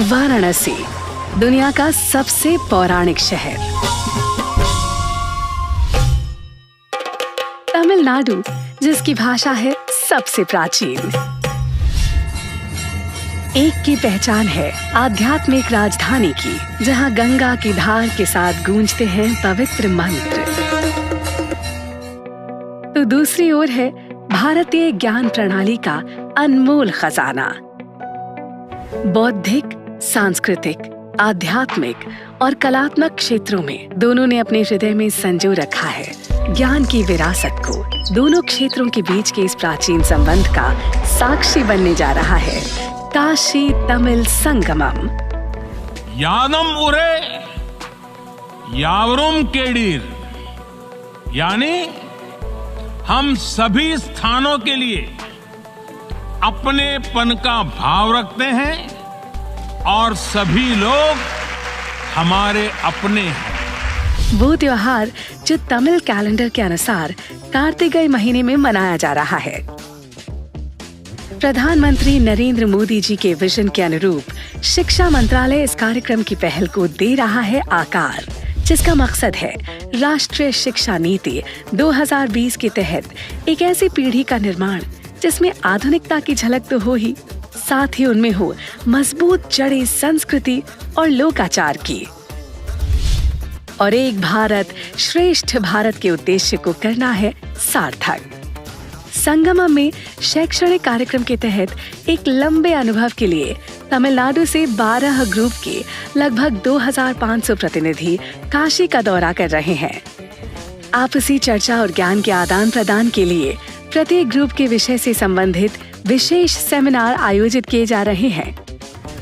वाराणसी, दुनिया का सबसे पौराणिक शहर। तमिलनाडु, जिसकी भाषा है सबसे प्राचीन। एक की पहचान है आध्यात्मिक राजधानी की, जहां गंगा की धार के साथ गूंजते हैं पवित्र मंत्र। तो दूसरी ओर है भारतीय ज्ञान प्रणाली का अनमोल खजाना। बौद्धिक, सांस्कृतिक, आध्यात्मिक और कलात्मक क्षेत्रों में दोनों ने अपने हृदय में संजो रखा है ज्ञान की विरासत को। दोनों क्षेत्रों के बीच के इस प्राचीन संबंध का साक्षी बनने जा रहा है काशी तमिल संगमम। यादम उरे यावरुम केडीर, यानी हम सभी स्थानों के लिए अपनेपन का भाव रखते हैं और सभी लोग हमारे अपने हैं। वो त्योहार जो तमिल कैलेंडर के अनुसार कार्तिकेय महीने में मनाया जा रहा है। प्रधानमंत्री नरेंद्र मोदी जी के विजन के अनुरूप शिक्षा मंत्रालय इस कार्यक्रम की पहल को दे रहा है आकार, जिसका मकसद है राष्ट्रीय शिक्षा नीति 2020 के तहत एक ऐसी पीढ़ी का निर्माण जिसमें आधुनिकता की झलक तो हो ही, साथ ही उनमें हो मजबूत जड़ी संस्कृति और लोकाचार की। और एक भारत श्रेष्ठ भारत के उद्देश्य को करना है सार्थक। संगमम में शैक्षणिक कार्यक्रम के तहत एक लंबे अनुभव के लिए तमिलनाडु से 12 ग्रुप के लगभग 2500 प्रतिनिधि काशी का दौरा कर रहे हैं। आपसी चर्चा और ज्ञान के आदान प्रदान के लिए प्रत्येक ग्रुप के विषय से संबंधित विशेष सेमिनार आयोजित किए जा रहे हैं।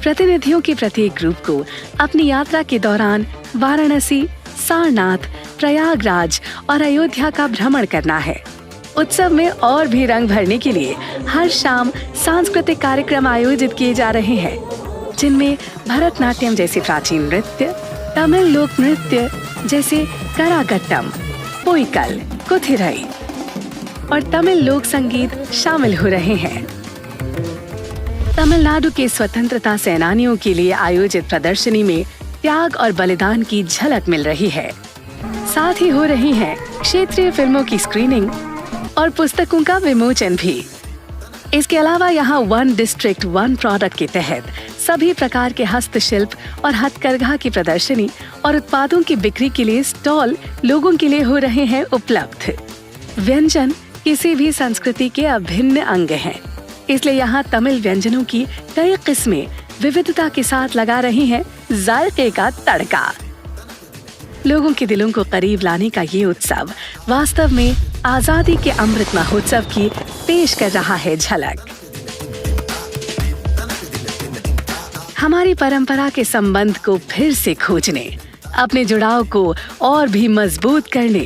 प्रतिनिधियों के प्रत्येक ग्रुप को अपनी यात्रा के दौरान वाराणसी, सारनाथ, प्रयागराज और अयोध्या का भ्रमण करना है। उत्सव में और भी रंग भरने के लिए हर शाम सांस्कृतिक कार्यक्रम आयोजित किए जा रहे हैं, जिनमें भरतनाट्यम जैसे प्राचीन नृत्य, तमिल लोक नृत्य जैसे कराकट्टम, पोइकल, कुथिरई और तमिल लोक संगीत शामिल हो रहे हैं। तमिलनाडु के स्वतंत्रता सेनानियों के लिए आयोजित प्रदर्शनी में त्याग और बलिदान की झलक मिल रही है। साथ ही हो रही है क्षेत्रीय फिल्मों की स्क्रीनिंग और पुस्तकों का विमोचन भी। इसके अलावा यहाँ वन डिस्ट्रिक्ट वन प्रोडक्ट के तहत सभी प्रकार के हस्तशिल्प और हथकरघा की प्रदर्शनी और उत्पादों की बिक्री के लिए स्टॉल लोगों के लिए हो रहे हैं उपलब्ध। व्यंजन किसी भी संस्कृति के अभिन्न अंग हैं, इसलिए यहाँ तमिल व्यंजनों की कई किस्में विविधता के साथ लगा रही हैं जायके का तड़का। लोगों के दिलों को करीब लाने का ये उत्सव वास्तव में आजादी के अमृत महोत्सव की पेश कर रहा है झलक। हमारी परंपरा के संबंध को फिर से खोजने, अपने जुड़ाव को और भी मजबूत करने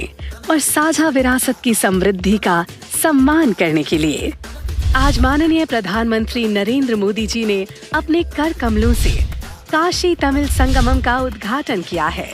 और साझा विरासत की समृद्धि का सम्मान करने के लिए आज माननीय प्रधानमंत्री नरेंद्र मोदी जी ने अपने कर कमलों से काशी तमिल संगमम का उद्घाटन किया है।